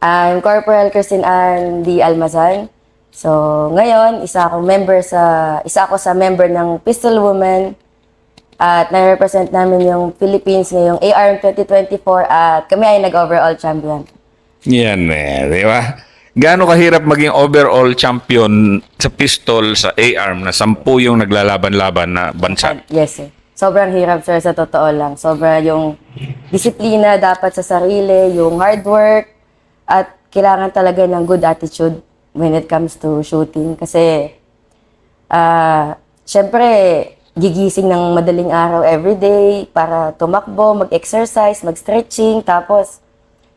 I'm Corporal Christine Ann D. Almazan. So, ngayon, isa ako sa member ng Pistol Women at na-represent namin yung Philippines ngayong ARM 2024 at kami ay nag-overall champion. Yan di ba? Gaano kahirap maging overall champion sa pistol sa A-arm na 10 yung naglalaban-laban na bansa? Yes, sir. Sobrang hirap, sir, sa totoo lang. Sobra yung disiplina dapat sa sarili, yung hard work, at kailangan talaga ng good attitude when it comes to shooting. Kasi, syempre, gigising ng madaling araw everyday para tumakbo, mag-exercise, mag-stretching, tapos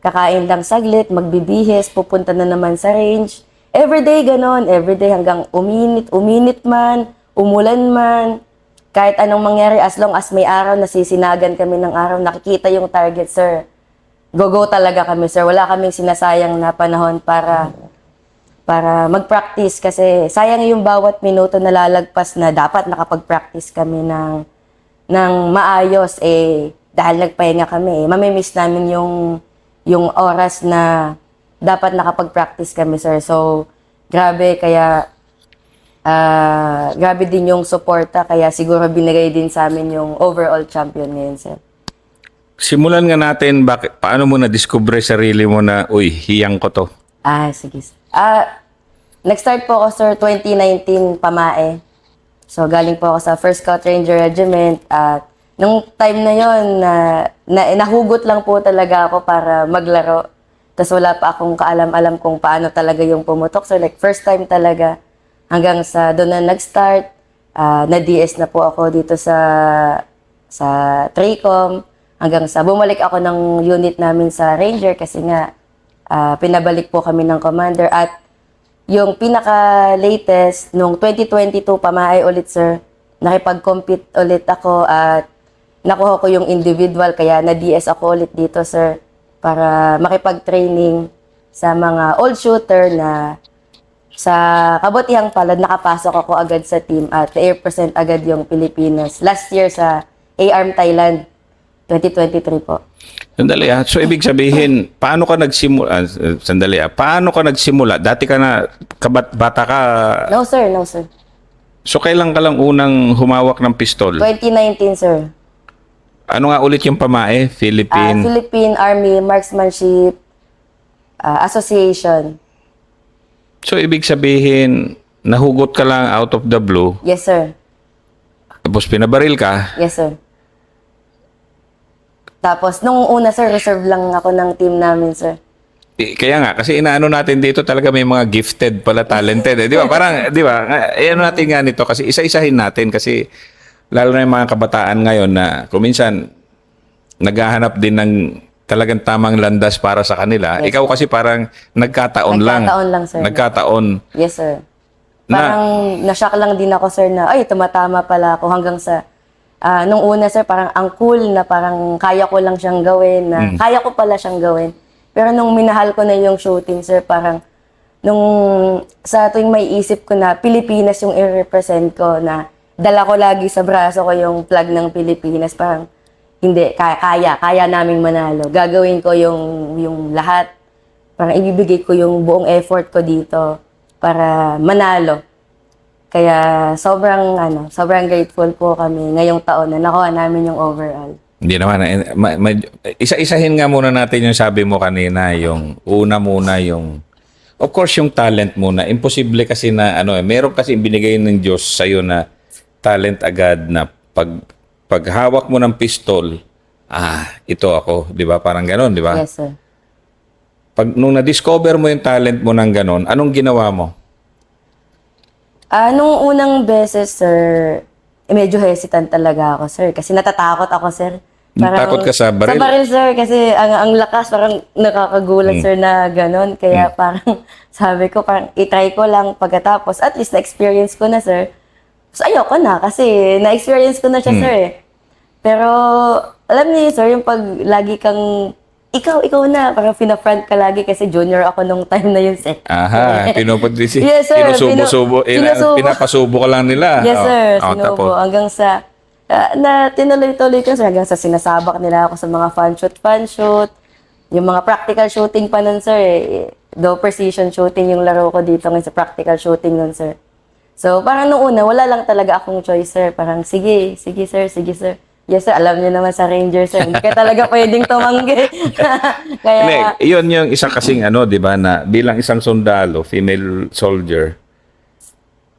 kakain lang saglit, magbibihis, pupunta na naman sa range. Everyday ganon, everyday hanggang uminit man, umulan man, kahit anong mangyari, as long as may araw, nasisinagan kami ng araw, nakikita yung target, sir. Go talaga kami, sir. Wala kaming sinasayang na panahon para mag-practice kasi sayang yung bawat minuto na lalagpas na dapat nakapag-practice kami ng maayos dahil nagpahinga kami. Mamimiss namin yung oras na dapat nakapag-practice kami, sir. So, grabe grabe din yung suporta, kaya siguro binigay din sa amin yung overall champion ngayon, sir. Simulan nga natin, paano mo na-discover sarili mo na, uy, hiyang ko to? Sige. Nag-start po ako, sir, 2019, Pamae. So, galing po ako sa 1st Scout Ranger Regiment at nung time na yon nahugot lang po talaga ako para maglaro. Tapos wala pa akong kaalam-alam kung paano talaga yung pumutok. So, like, first time talaga. Hanggang sa doon na nag-start, na-DS na po ako dito sa TRICOM. Hanggang sa bumalik ako ng unit namin sa Ranger kasi nga pinabalik po kami ng commander. At yung pinaka-latest, nung 2022, Pamaay ulit, sir, nakipag-compete ulit ako at nakuha ko yung individual. Kaya na-DS ako ulit dito, sir, para makipag-training sa mga old shooter na sa kabutihang palad, nakapasok ako agad sa team at na-represent agad yung Pilipinas. Last year sa ARM Thailand, 2023 po. Sandali So, ibig sabihin, paano ka nagsimula? Paano ka nagsimula? Dati ka na, bata ka? No, sir. No, sir. So, kailan ka lang unang humawak ng pistol? 2019, sir. Ano nga ulit yung Pamae? Philippine Army Marksmanship Association. So, ibig sabihin, nahugot ka lang out of the blue. Yes, sir. Tapos pinabaril ka. Yes, sir. Tapos, nung una, sir, reserve lang ako ng team namin, sir. Kaya nga, kasi inaano natin dito talaga may mga gifted pala, talented. Di ba? Parang, di ba? Ano natin nga nito kasi isa-isahin natin kasi lalo na yung mga kabataan ngayon na kuminsan naghahanap din ng talagang tamang landas para sa kanila. Yes, ikaw kasi parang nagkataon lang. Nagkataon lang, sir. Nagkataon. Yes, sir. Parang na-shock lang din ako, sir, na ay, tumatama pala ako hanggang sa nung una, sir, parang ang cool na parang kaya ko lang siyang gawin, na kaya ko pala siyang gawin. Pero nung minahal ko na yung shooting, sir, parang nung sa tuwing may isip ko na Pilipinas yung i-represent ko, na dala ko lagi sa braso ko yung flag ng Pilipinas, parang hindi, kaya naming manalo. Gagawin ko yung lahat. Parang ibibigay ko yung buong effort ko dito para manalo. Kaya sobrang grateful po kami ngayong taon na nakuha namin yung overall. Hindi naman. Isa-isahin nga muna natin yung sabi mo kanina, yung una muna yung, of course, yung talent muna. Imposible kasi na, meron kasi binigay ng Diyos sa'yo na talent agad na paghawak mo ng pistol, ito ako, di ba? Parang ganon, di ba? Yes, sir. Nung na-discover mo yung talent mo ng ganon, anong ginawa mo? Nung unang beses, sir, medyo hesitant talaga ako, sir. Kasi natatakot ako, sir. Takot ka sa baril? Sa baril, sir. Kasi ang lakas, parang nakakagulat, sir, na ganon. Kaya parang sabi ko, parang itry ko lang pagkatapos. At least na-experience ko na, sir. So, ayoko na kasi na-experience ko na siya, sir, eh. Pero, alam niyo, sir, yung pag lagi kang, ikaw na, parang pina-front ka lagi kasi junior ako nung time na yun, sir. Pinupudisi. Yes, sir. Pinapasubo ka lang nila. Yes, sir. Sinubo. Hanggang sa, na tinuloy-tuloy ko, sir, hanggang sa sinasabak nila ako sa mga fan shoot. yung mga practical shooting pa nun, sir, eh. Though precision shooting yung laro ko dito ngayon sa practical shooting nun, sir. So, parang nung una, wala lang talaga akong choice, sir. Parang, sige, sige, sir, sige, sir. Yes, sir, alam niyo naman sa Ranger, sir. Hindi ka talaga pwedeng tumanggi. Kaya, Hindi, yun yung isa kasing ano, di ba, na bilang isang sundalo, female soldier,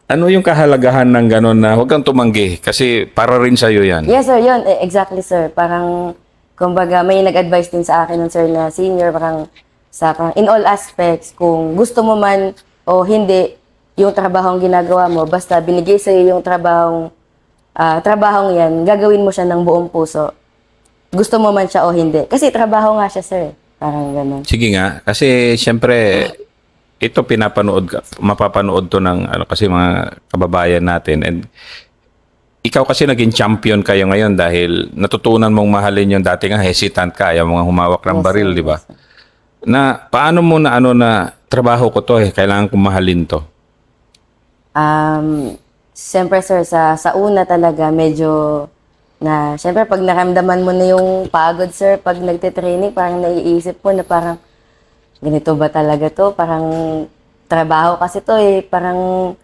ano yung kahalagahan ng gano'n na huwag kang tumanggi kasi para rin sa'yo yan. yes, sir, yun. Eh, exactly, sir. Parang, kumbaga, may nag-advise din sa akin nun, sir, na senior, parang, parang in all aspects, kung gusto mo man o hindi, yung trabahong ginagawa mo, basta binigay sa'yo yung trabahong yan, gagawin mo siya ng buong puso. Gusto mo man siya o hindi. Kasi trabaho nga siya, sir. Parang ganun. Sige nga, kasi siyempre, ito mapapanood to ng ano, kasi mga kababayan natin. And ikaw kasi naging champion kayo ngayon dahil natutunan mong mahalin yung dati nga hesitant ka, ayaw mong humawak ng Yes, baril, sir. di ba? Yes, sir. Na paano mo na ano na trabaho ko to kailangan kong mahalin to. Siyempre, sir, sa una talaga, medyo siyempre, pag naramdaman mo na yung pagod, sir, pag nagte-training, parang naiisip mo na parang, ganito ba talaga to? Parang, trabaho kasi to parang,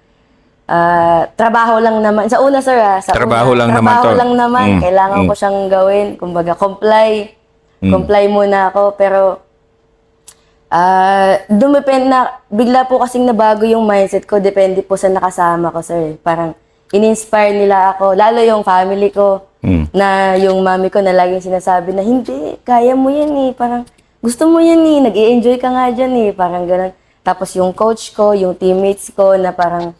trabaho lang naman. Sa una, sir, Trabaho lang naman trabaho to. lang naman. Kailangan ko siyang gawin. Kumbaga, comply. Comply muna ako. Pero, dumepend na, bigla po kasing nabago yung mindset ko, depende po sa nakasama ko, sir. Parang, in-inspire nila ako, lalo yung family ko, na yung mami ko na laging sinasabi na, hindi, kaya mo yan parang, gusto mo yan nag-i-enjoy ka nga dyan parang ganun. Tapos yung coach ko, yung teammates ko, na parang,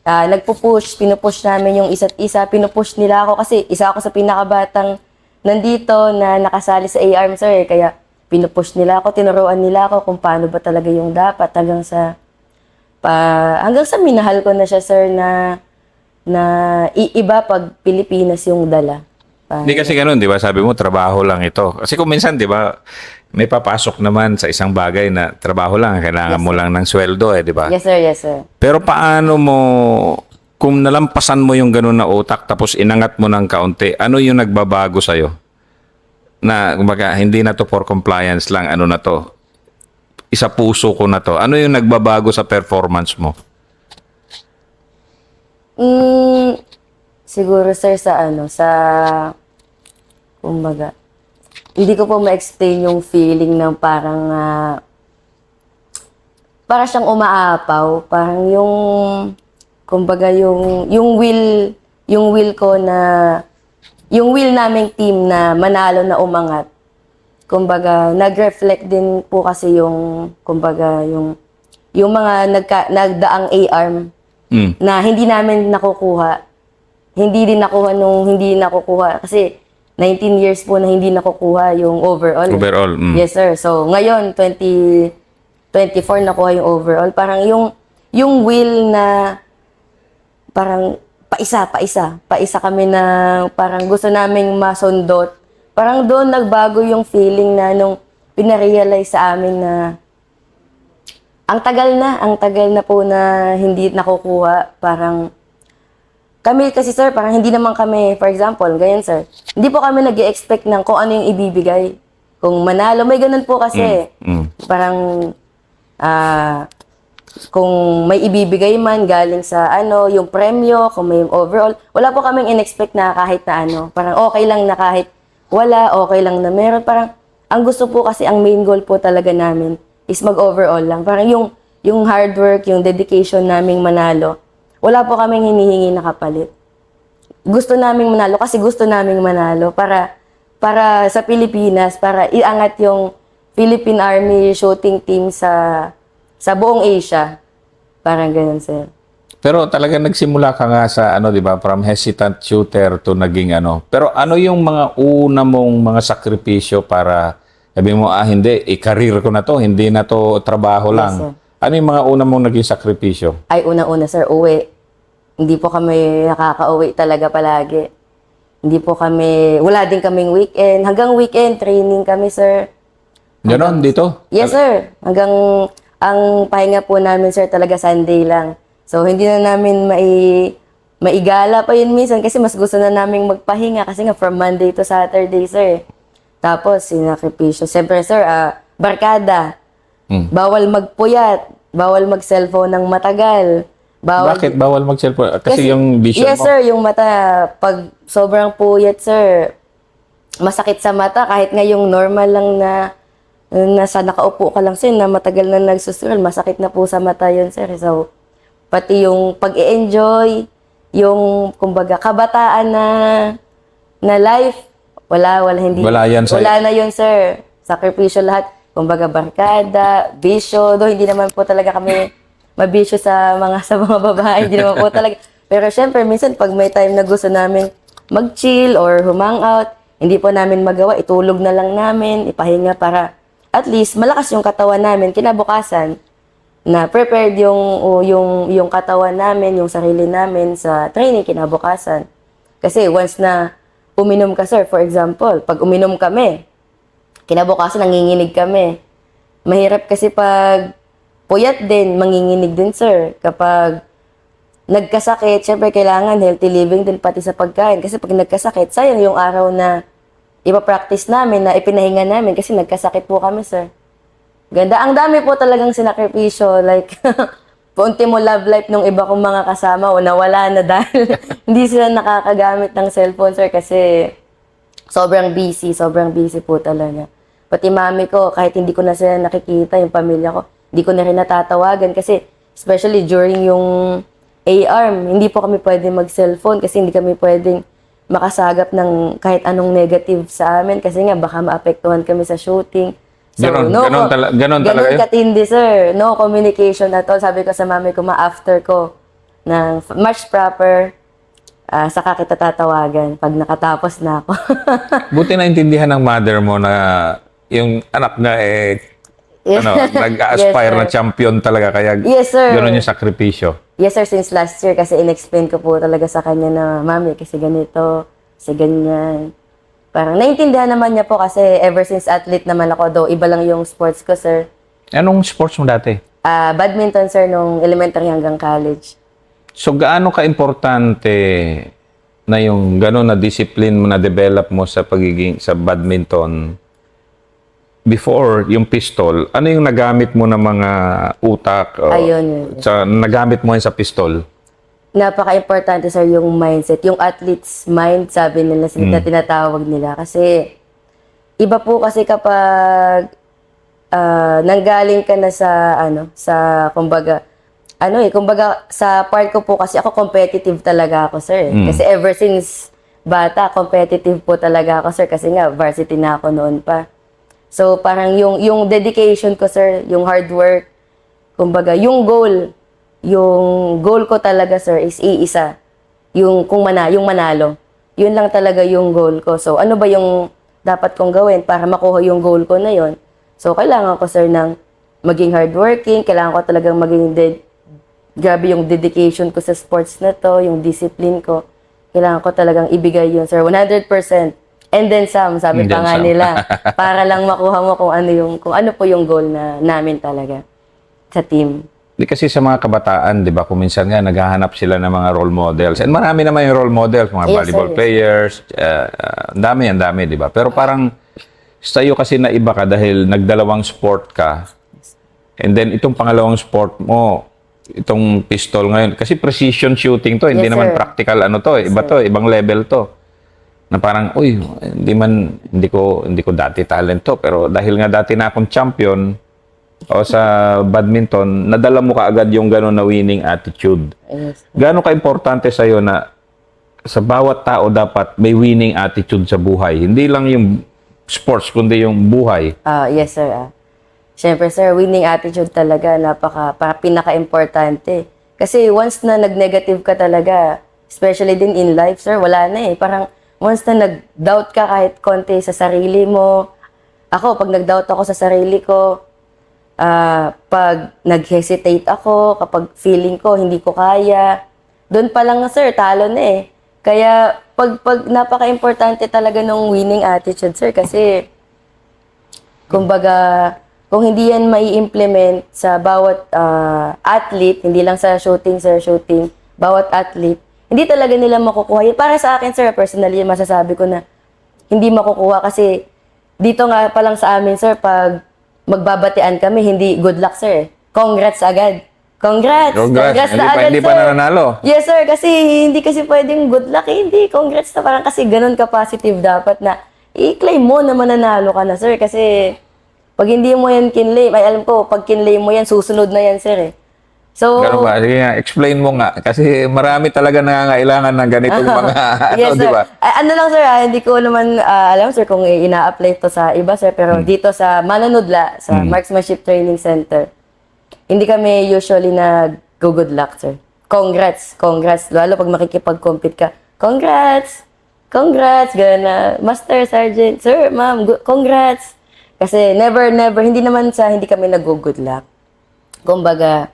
pinupush namin yung isa't isa, pinupush nila ako, kasi isa ako sa pinakabatang nandito na nakasali sa ARM, sir, kaya, pinupush nila ako, tinuruan nila ako kung paano ba talaga yung dapat hanggang sa minahal ko na siya, sir, na iba pag Pilipinas yung dala. Hindi kasi ganoon, di ba? Sabi mo, trabaho lang ito. Kasi kung minsan, di ba, may papasok naman sa isang bagay na trabaho lang, kailangan mo lang ng sweldo di ba? Yes, sir, yes, sir. Pero paano mo, kung nalampasan mo yung gano'n na utak tapos inangat mo ng kaunti, ano yung nagbabago sa'yo? Na kumbaga hindi na to for compliance lang, ano na to, isa puso ko na to, ano yung nagbabago sa performance mo? Siguro, sir, kumbaga, hindi ko po ma-explain yung feeling ng parang para siyang umaapaw, parang yung kumbaga yung will ko na yung will naming team na manalo na umangat, kumbaga, nag-reflect din po kasi kumbaga, yung mga nagdaang ARM na hindi namin nakukuha. Hindi din nakuha hindi nakukuha. Kasi 19 years po na hindi nakukuha yung overall. Overall. Yes, sir. So, ngayon, 2024, nakuha yung overall. Parang yung will na parang paisa kami na parang gusto naming masundot. Parang doon nagbago yung feeling na nung pinarealize sa amin na ang tagal na po na hindi nakukuha. Parang kami kasi, sir, parang hindi naman kami, for example, ganyan, sir, hindi po kami nag-i-expect ng kung ano yung ibibigay. Kung manalo, may ganun po kasi. Parang kung may ibibigay man galing sa yung premyo, kung may overall, wala po kaming in-expect na kahit na parang okay lang na kahit wala, okay lang na meron. Parang, ang gusto po kasi, ang main goal po talaga namin is mag-overall lang. Parang yung hard work, yung dedication naming manalo, wala po kaming hinihingi na kapalit. Gusto naming manalo kasi gusto naming manalo para sa Pilipinas, para iangat yung Philippine Army shooting team sa buong Asia. Parang ganun, sir. Pero talaga nagsimula ka nga sa di ba, from hesitant shooter to naging Pero ano yung mga una mong mga sakripisyo para sabi mo, hindi, i-career ko na to, hindi na to trabaho lang. Yes, sir. Ano yung mga una mong naging sakripisyo? Ay, una-una, sir, uwi. Hindi po kami nakaka-uwi talaga palagi. Hindi po kami, wala din kaming weekend. Hanggang weekend, training kami, sir. Ganon, dito? Yes, sir. Hanggang, ang pahinga po namin, sir, talaga Sunday lang. So, hindi na namin maigala pa yun minsan kasi mas gusto na namin magpahinga kasi nga from Monday to Saturday, sir. Tapos, sinakripisyo. Siyempre, sir, barkada. Bawal magpuyat. Bawal mag-cellphone ng matagal. Bawal. Bakit bawal mag-cellphone? Kasi yung vision Yes, mo. sir. Yung mata, pag sobrang puyat, sir, masakit sa mata. Kahit nga yung normal lang na nasa nakaupo ka lang, sir, na matagal na nagsusural, masakit na po sa mata yun, sir. So, pati yung pag-i-enjoy, yung, kumbaga, kabataan na life, wala, hindi. Wala yan sa'yo. Wala na yun, sir. Sakripisyo lahat. Kumbaga, barkada, bisyo. Do, hindi naman po talaga kami mabisyo sa mga babae. Hindi naman po talaga. Pero syempre, minsan, pag may time na gusto namin mag-chill or humang out, hindi po namin magawa. Itulog na lang namin, ipahinga para at least malakas yung katawan namin. Kinabukasan, na prepared yung katawan namin, yung sarili namin sa training kinabukasan. Kasi once na uminom ka, sir, for example, pag uminom kami, kinabukasan nanginginig kami. Mahirap kasi pag puyat din, manginginig din, sir. Kapag nagkasakit, syempre kailangan healthy living din pati sa pagkain. Kasi pag nagkasakit, sayang yung araw na ipapractice namin, na ipinahinga namin kasi nagkasakit po kami, sir. Ganda. Ang dami po talagang sinakripisyo. Like, punti mo love life nung iba kong mga kasama o nawala na dahil hindi sila nakakagamit ng cellphone, sir, kasi sobrang busy po talaga. Pati mami ko, kahit hindi ko na sila nakikita, yung pamilya ko, hindi ko na rin natatawagan kasi especially during yung A-arm, hindi po kami pwede mag-cellphone kasi hindi kami pwedeng makasagap ng kahit anong negative sa amin kasi nga baka maapektuhan kami sa shooting. So, Ganon talaga yun? katindi, sir. No communication at all. Sabi ko sa mami ko, after ko ng match proper, saka kita tatawagan pag nakatapos na ako. Buti na intindihan ng mother mo na yung anak na nag-aspire Yes, sir. na champion talaga kaya Yes, sir. ganon yung sakripisyo. Yes, sir. Since last year, kasi in-explain ko po talaga sa kanya na, mami, kasi ganito, kasi ganyan. Parang naintindihan naman niya po kasi ever since athlete naman ako, though iba lang yung sports ko, sir. Anong sports mo dati? Badminton, sir, nung elementary hanggang college. So gaano ka-importante na yung ganon na discipline mo na develop mo sa pagiging sa badminton before yung pistol? Ano yung nagamit mo na mga utak? Ayun. Sa nagamit mo yun sa pistol? Napaka-importante, sir, yung mindset. Yung athlete's mind, sabi nila, na tinatawag nila. Kasi, iba po kasi kapag nanggaling ka na kumbaga, sa part ko po kasi ako competitive talaga ako, sir. Kasi ever since bata, competitive po talaga ako, sir. Kasi nga, varsity na ako noon pa. So, parang yung dedication ko, sir, yung hard work, kumbaga, yung goal ko talaga, sir, is iisa. Yung manalo. Yun lang talaga yung goal ko. So, ano ba yung dapat kong gawin para makuha yung goal ko na yun? So, kailangan ko, sir, ng maging hardworking. Kailangan ko talagang maging grabe yung dedication ko sa sports na to, yung discipline ko. Kailangan ko talagang ibigay yun, sir. 100%. And then some, sabi pa nga nila. Para lang makuha mo kung ano po yung goal namin talaga sa team. Di kasi sa mga kabataan, di ba, kung minsan nga naghahanap sila ng mga role models. And marami naman yung role models, mga volleyball players, ang dami, di ba? Pero parang sa'yo kasi na iba ka dahil nagdalawang sport ka. And then itong pangalawang sport mo, itong pistol ngayon, kasi precision shooting to, hindi naman practical iba to, ibang level to. Na parang, hindi ko dati talent to, pero dahil nga dati na akong champion, o sa badminton, nadala mo kaagad yung gano'n na winning attitude. Yes. Gaano ka-importante sa'yo na sa bawat tao dapat may winning attitude sa buhay? Hindi lang yung sports, kundi yung buhay. Yes, sir. Siyempre, sir, winning attitude talaga, pinaka-importante. Kasi once na nag-negative ka talaga, especially din in life, sir, wala na eh. Parang once na nag-doubt ka kahit konti sa sarili mo, ako, pag nag-doubt ako sa sarili ko, pag nag-hesitate ako, kapag feeling ko hindi ko kaya, doon pa lang, sir, talo na eh. Kaya pag napaka-importante talaga ng winning attitude, sir, kasi kumbaga, kung hindi yan mai-implement sa bawat athlete, hindi lang sa shooting, sir, bawat athlete, hindi talaga nila makukuha. Para sa akin, sir, personally, masasabi ko na hindi makukuha kasi dito nga pa lang sa amin, sir, pag magbabatian kami, hindi good luck, sir. Congrats agad. Congrats! Congrats. na agad, Hindi pa nananalo. Yes, sir. Kasi hindi kasi pwedeng good luck. Hindi, congrats na parang kasi ganun ka-positive dapat na i-claim mo na mananalo ka na, sir. Kasi pag hindi mo yan kinlay, ay alam ko, pag kinlay mo yan, susunod na yan, sir. So, Ganun ba? Sige nga, explain mo nga. Kasi marami talaga nangangailangan ng ganitong mga, yes, di sir. ba? Ano lang, sir, hindi ko naman alam, sir, kung ina-apply to sa iba, sir. Pero dito sa Mananudla, sa Marksmanship Training Center, hindi kami usually nag-good luck, sir. Congrats, congrats. Lalo pag makikipag-compete ka, congrats, congrats, gana, master, sergeant, sir, ma'am, congrats. Kasi never, hindi naman hindi kami nag-good luck. Kumbaga,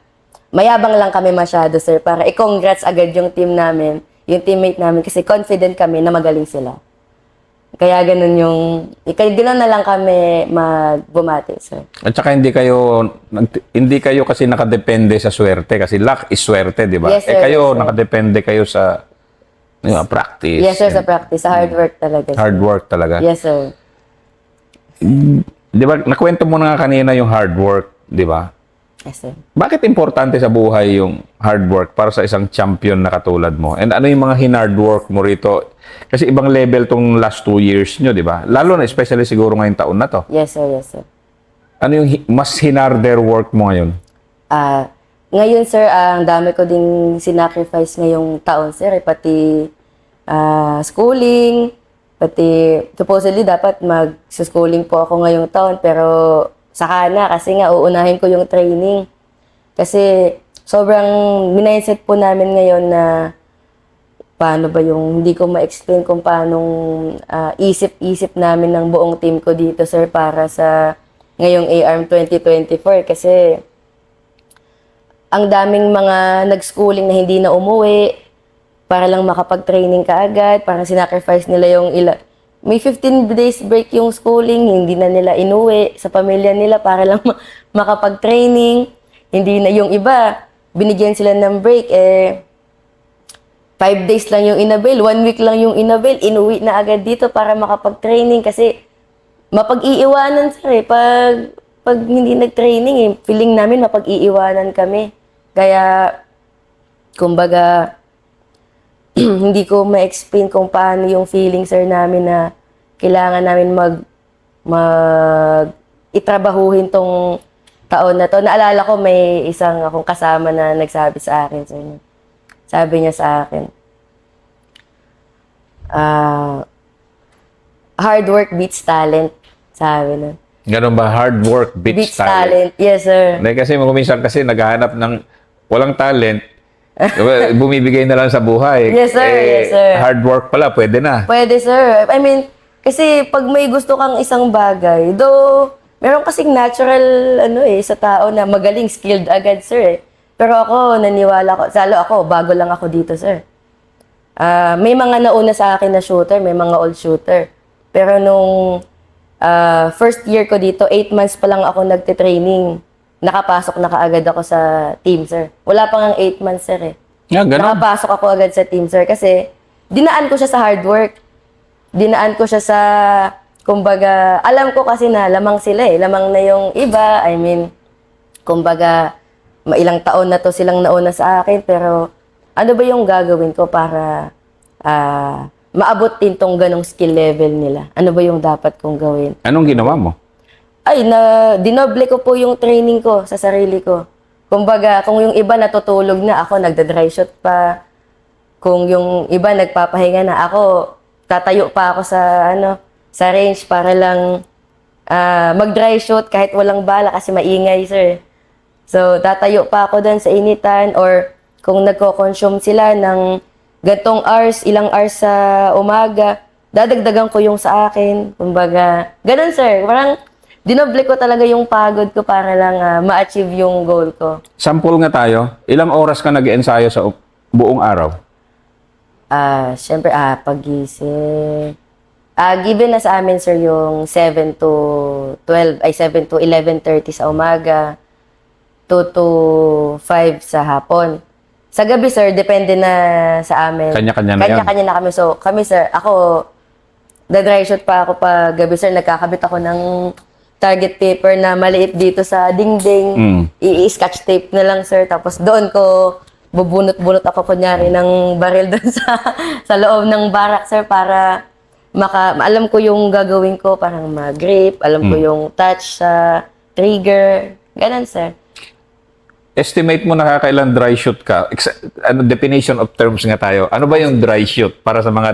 mayabang lang kami masyado, sir, para i-congrats agad yung team namin, yung teammate namin, kasi confident kami na magaling sila. Kaya ganun na lang kami magbumati, sir. At saka hindi kayo kasi nakadepende sa swerte kasi luck is swerte, di ba? Yes, sir, Kayo yes, sir. nakadepende kayo sa practice. Yes, sir, sa practice, sa hard work talaga, sir. Hard work talaga. Yes, sir. Di ba? Nakwento mo na nga kanina yung hard work, di ba? Yes, sir. Bakit importante sa buhay yung hard work para sa isang champion na katulad mo? And ano yung mga hinard work mo rito? Kasi ibang level tong last 2 years nyo, di ba? Lalo na especially siguro ngayong taon na to. Yes, sir, yes, sir. Ano yung mas hinarder work mo ngayon? Ngayon, sir, ang dami ko ding sinacrifice ngayong taon, sir. Pati schooling, pati supposedly dapat mag-schooling po ako ngayong taon, pero saka na kasi nga uunahin ko yung training. Kasi sobrang mindset po namin ngayon na paano ba yung, hindi ko ma-explain kung paano isip-isip namin ng buong team ko dito, sir, para sa ngayong ARM 2024. Kasi ang daming mga nag-schooling na hindi na umuwi para lang makapag-training kaagad, parang sinacrifice nila yung may 15 days break yung schooling, hindi na nila inuwi sa pamilya nila para lang makapag-training. Hindi na yung iba, binigyan sila ng break, 5 days lang yung inabil, 1 week lang yung inabil, inuwi na agad dito para makapag-training kasi mapag-iiwanan, sir, pag hindi nag-training, feeling namin mapag-iiwanan kami. Kaya, kumbaga, hindi ko ma-explain kung paano yung feeling, sir, namin na kailangan namin itrabahuhin tong taon na to. Naalala ko may isang akong kasama na nagsabi sa akin, sir. Sabi niya sa akin, hard work beats talent. Sabi na. Ganun ba? Hard work beats talent. Talent. Yes, sir. Hindi, kasi kuminsan kasi naghahanap ng walang talent, bumibigay na lang sa buhay. Yes, sir. Yes, sir. Hard work pala, pwede na. Pwede, sir. I mean, kasi pag may gusto kang isang bagay, though, meron kasing natural, sa tao na magaling, skilled agad, sir. Pero ako, naniwala ko, lalo ako, bago lang ako dito, sir. May mga nauna sa akin na shooter, may mga old shooter. Pero nung first year ko dito, 8 months pa lang ako nagte-training. Nakapasok na kaagad ako sa team, sir. Wala pa nga 8 months, sir, eh. Yeah, ganun. Nakapasok ako agad sa team, sir, kasi dinaan ko siya sa hard work. Dinaan ko siya sa, kumbaga, alam ko kasi na lamang sila, eh. Lamang na yung iba. I mean, kumbaga, ilang taon na to silang nauna sa akin, pero ano ba yung gagawin ko para maabot din tong ganong skill level nila? Ano ba yung dapat kong gawin? Anong ginawa mo? Dinoble ko po yung training ko sa sarili ko. Kumbaga, kung yung iba natutulog na, ako nagda-dry shot pa. Kung yung iba nagpapahinga na, ako tatayo pa ako sa range para lang mag-dry shot kahit walang bala kasi maingay, sir. So, tatayo pa ako doon sa initan, or kung nagko-consume sila ng gantong hours, ilang hours sa umaga, dadagdagan ko yung sa akin. Kumbaga, ganun, sir. Parang dinoble ko talaga yung pagod ko para lang ma-achieve yung goal ko. Sample nga tayo. Ilang oras ka nag-ensayo sa buong araw? Siyempre, pagising. Given na sa amin, sir, yung 7 to 11:30 sa umaga, 2 to 5 sa hapon. Sa gabi, sir, depende na sa amin. Kanya-kanya na yan. Kanya-kanya na kami. So, kami, sir, ako, nagda-dry shoot pa ako pag gabi, sir. Nagkakabit ako ng target paper na maliit dito sa dingding. I-scotch tape na lang, sir. Tapos doon ko bubunot-bunot ako kunyari ng baril doon sa loob ng barak, sir, para alam ko yung gagawin ko, parang mag-grip, alam ko yung touch sa trigger. Ganun, sir. Estimate mo nakakailan dry shoot ka? Ano definition of terms nga tayo? Ano ba yung dry shoot para sa mga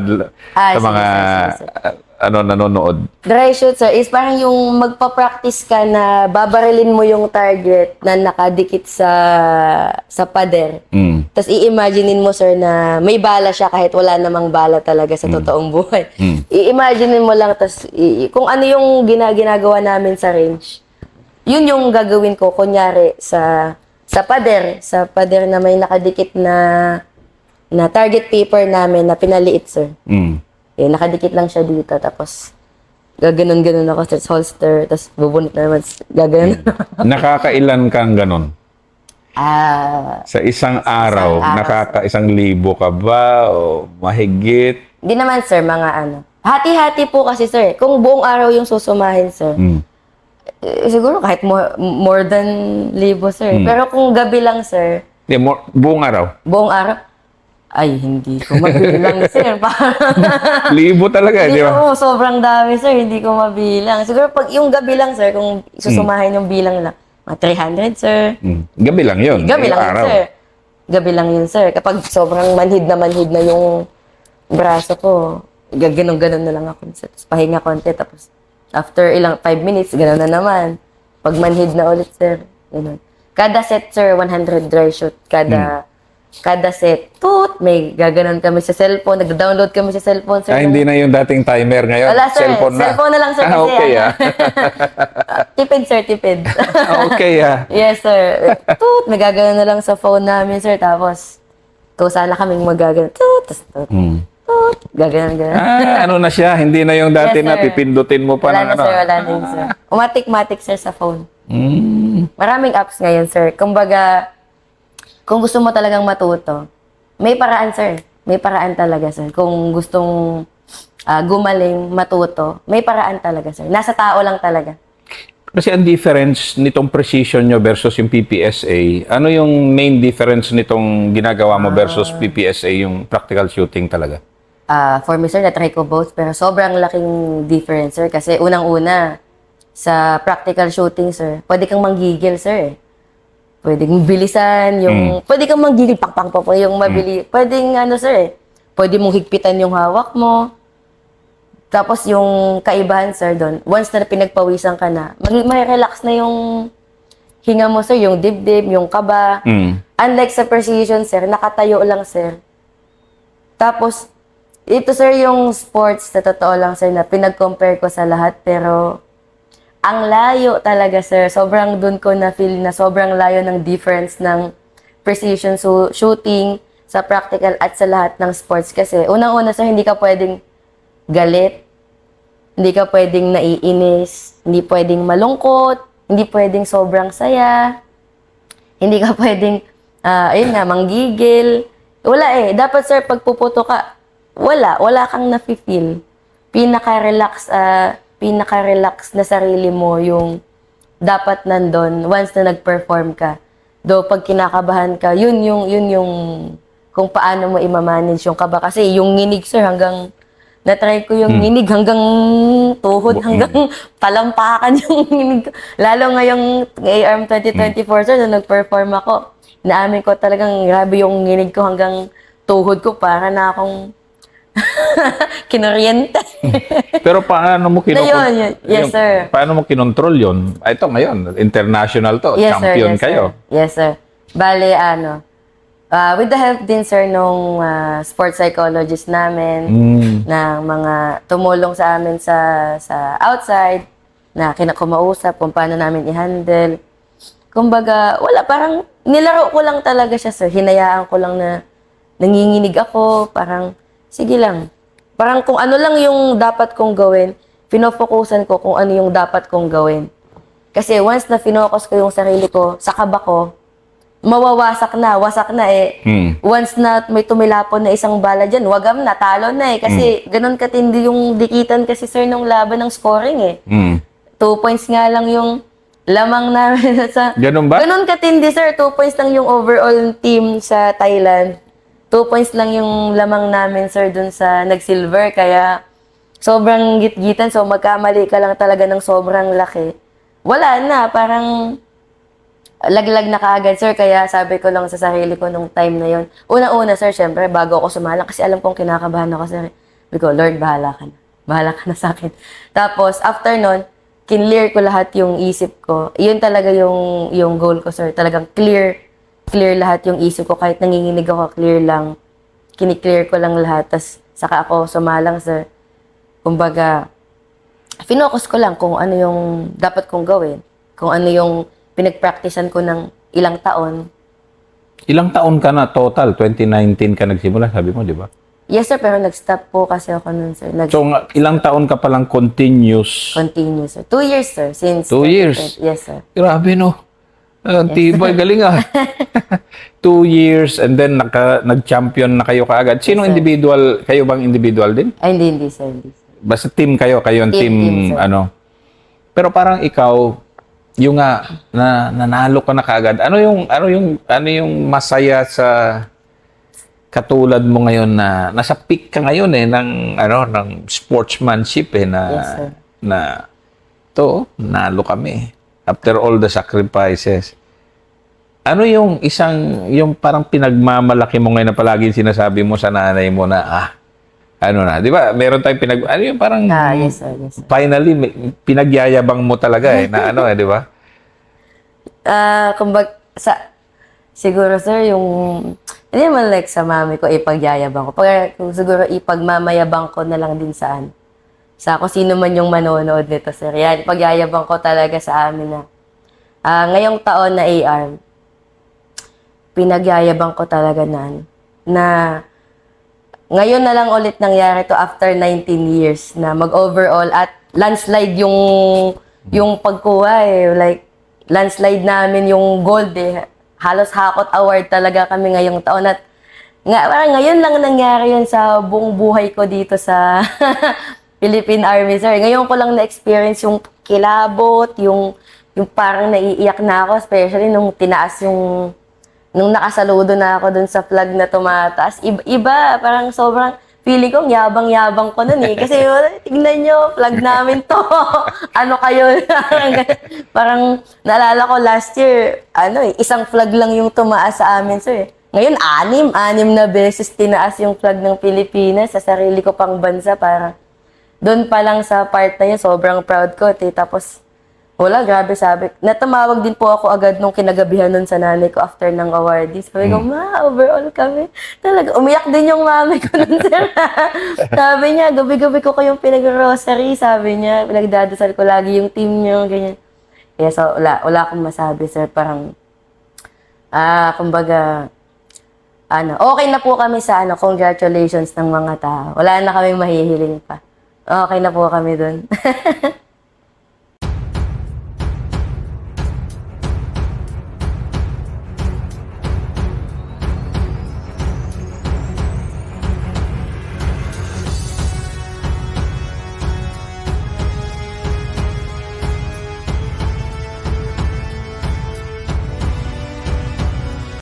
sige. Nanonood? Dry shoot, sir, is parang yung magpa-practice ka na babarilin mo yung target na nakadikit sa pader. Tapos i-imaginein mo, sir, na may bala siya kahit wala namang bala talaga sa totoong buhay. I-imaginein mo lang, tapos kung ano yung ginagawa namin sa range, yun yung gagawin ko, kunyari, sa pader na may nakadikit na target paper namin na pinaliit, sir. Eh, nakadikit lang siya dito, tapos gaganon-ganon ako sa holster, tapos bubunot na naman, gaganon. Nakakailan kang ganon? Sa isang araw, isang libo ka ba o mahigit? Hindi naman, sir, mga ano. Hati-hati po kasi, sir. Kung buong araw yung susumahin, sir, siguro kahit more than libo, sir. Pero kung gabi lang, sir, Buong araw? buong araw, ay, hindi ko mabilang, sir. Parang, Libo talaga, di ba? Oo, sobrang dami, sir. Hindi ko mabilang. Siguro pag yung gabi lang, sir, kung susumahin yung bilang lang, mga 300, sir. Gabi lang yun. Gabi lang yun, araw. sir. Gabi lang yun, sir. Kapag sobrang manhid na yung braso ko, ganon-ganon na lang ako. Tapos pahinga konti, tapos after ilang 5 minutes, ganon na naman. Pag manhid na ulit, sir. Ganon. Kada set, sir, 100 dry shoot. Kada set, may gaganon kami sa cellphone. Nagda-download kami sa cellphone, sir. Hindi na yung dating timer ngayon. Wala, sir. Cellphone na. Cellphone na lang, sir. Kasi, Okay, tipid, sir, tipid. Okay, Yes, sir. May gaganon na lang sa phone namin, sir. Tapos, sana kaming magaganon. Gaganon. ano na siya? Hindi na yung dati Yes, na sir. pipindutin mo pa Wala ng na, sir. Wala na yun, sir. Automatic, sir, sa phone. Maraming apps ngayon, sir. Kumbaga, kung gusto mo talagang matuto, may paraan, sir. May paraan talaga, sir. Kung gustong gumaling, matuto, may paraan talaga, sir. Nasa tao lang talaga. Kasi ang difference nitong precision nyo versus yung PPSA, ano yung main difference nitong ginagawa mo versus PPSA, yung practical shooting talaga? For me, sir, na-try ko both, pero sobrang laking difference, sir. Kasi unang-una, sa practical shooting, sir, pwede kang manggigil, sir. Pwedeng bilisan, pwede kang manggigil, pakpang yung mabili. Pwedeng, sir, pwede mong higpitan yung hawak mo. Tapos yung kaibahan, sir, doon, once na pinagpawisan ka na, may relax na yung hinga mo, sir, yung dibdib, yung kaba. Unlike sa precision, sir, nakatayo lang, sir. Tapos, ito, sir, yung sports, sa totoo lang, sir, na pinag-compare ko sa lahat, pero ang layo talaga, sir. Sobrang dun ko na-feel na sobrang layo ng difference ng precision shooting sa practical at sa lahat ng sports. Kasi unang-una, sir, hindi ka pwedeng galit, hindi ka pwedeng naiinis, hindi pwedeng malungkot, hindi pwedeng sobrang saya, hindi ka pwedeng, manggigil. Wala eh. Dapat, sir, pagpuputo ka, wala kang nafe-feel. Pinaka-relax na sarili mo yung dapat nandun once na nag-perform ka. Do pag kinakabahan ka, yun yung kung paano mo i-manage yung kaba. Kasi yung nginig, sir, hanggang na-try ko yung nginig hanggang tuhod, hanggang talampakan yung nginig ko. Lalo ngayong ARM 2024, sir, na nag-perform ako, naamin ko talagang grabe yung nginig ko hanggang tuhod ko, para na akong kinuryente. Pero paano mo Yun. Yes, sir. Paano mo kinontrol yun? Ito ngayon, international to. Yes, sir. Champion Yes, kayo. sir. Yes, sir. Bale, with the help din, sir, nung sports psychologist namin, ng mga tumulong sa amin sa outside, na kinakumausap kung paano namin i-handle. Kumbaga, wala, parang nilaro ko lang talaga siya, sir. Hinayaan ko lang na nanginginig ako, parang sige lang. Parang kung ano lang yung dapat kong gawin, pinofokusan ko kung ano yung dapat kong gawin. Kasi once na finokus ko yung sarili ko sa kaba ko, mawawasak na, wasak na eh. Once na may tumilapon na isang bala dyan, wagam na, talo na eh. Kasi ganun katindi yung dikitan kasi sir nung laban ng scoring eh. 2 points nga lang yung lamang namin sa... Ganun ba? Ganun katindi sir, 2 points lang yung overall team sa Thailand. 2 points lang yung lamang namin sir dun sa nag-silver. Kaya sobrang gitgitan. So magkamali ka lang talaga ng sobrang laki. Wala na, parang laglag na kaagad, sir. Kaya sabi ko lang sa sarili ko nung time na yon. Una-una, sir, syempre, bago ako sumalang, kasi alam kong kinakabahan ako, sir. Sabi ko, Lord, bahala ka na. Bahala ka na sa akin. Tapos, after nun, kinlear ko lahat yung isip ko. Yun talaga yung goal ko, sir. Talagang clear lahat yung isip ko. Kahit nanginginig ako, clear lang. Kiniklear ko lang lahat. Tapos, saka ako sumalang, sir. Kumbaga, finokus ko lang kung ano yung dapat kong gawin. Kung ano yung pinag-practicean ko ng ilang taon. Ilang taon ka na total? 2019 ka nagsimula, sabi mo, di ba? Yes, sir, pero nag-stop po kasi ako nun, sir. So, ilang taon ka palang continuous? Continue, sir. 2 years, sir. Since 2 years? Yes, sir. Grabe, no? Tibay, galing ah. 2 years and then nag-champion na kayo kaagad. Sinong individual? Kayo bang individual din? Ay, hindi, sir. Hindi, sir. Basta team kayo ang team Team, sir. ano. Pero parang ikaw, yung nga nanalo ka na kaagad. Ano yung masaya sa katulad mo ngayon na nasa peak ka ngayon eh ng sportsmanship eh na Yes, sir. na to nalo kami after all the sacrifices. Ano yung yung parang pinagmamalaki mo ngayon na palagi sinasabi mo sa nanay mo na ano na, di ba? Meron tayong ano yung parang Yes, sir. Yes, sir. finally pinagyayabang mo talaga eh na ano eh, di ba? Kumbaga, siguro, sir, hindi naman like sa mami ko, ipagyayabang ko. Kung siguro ipagmamayabang ko na lang din sa kung sino man yung manonood nito, sir. Yan, ipagyayabang ko talaga sa amin na, ngayong taon na AR, pinagyayabang ko talaga na ngayon na lang ulit nangyari to after 19 years na mag-overall at landslide yung pagkuha eh. Like, landslide namin yung gold eh. Halos hakot award talaga kami ngayong taon. At parang ngayon lang nangyari yun sa buong buhay ko dito sa Philippine Army, sir. Ngayon ko lang na-experience yung kilabot, yung parang naiiyak na ako, especially nung tinaas nung nakasaludo na ako dun sa flag na tumataas. Iba, parang sobrang feeling ko, yabang-yabang ko nun eh. Kasi tignan nyo, flag namin to. Ano kayo? Parang naalala ko last year, isang flag lang yung tumaas sa amin, sir. Ngayon, anim na beses tinaas yung flag ng Pilipinas sa sarili ko pang bansa. Parang doon pa lang sa part na yun, sobrang proud ko. Tapos, wala, grabe sabi. Natamawag din po ako agad nung kinagabihan nun sa nanay ko after ng awardees. Sabi ko, ma, overall kami. Talaga, umiyak din yung mami ko nun, sir. Sabi niya, gabi-gabi ko kayong pinag-grocery. Sabi niya, pinagdadasal ko lagi yung team niyo, ganyan. Kaya so, wala akong masabi, sir. Parang, kumbaga, okay na po kami sa congratulations ng mga tao. Wala na kaming mahihiling pa. Okay na po kami dun.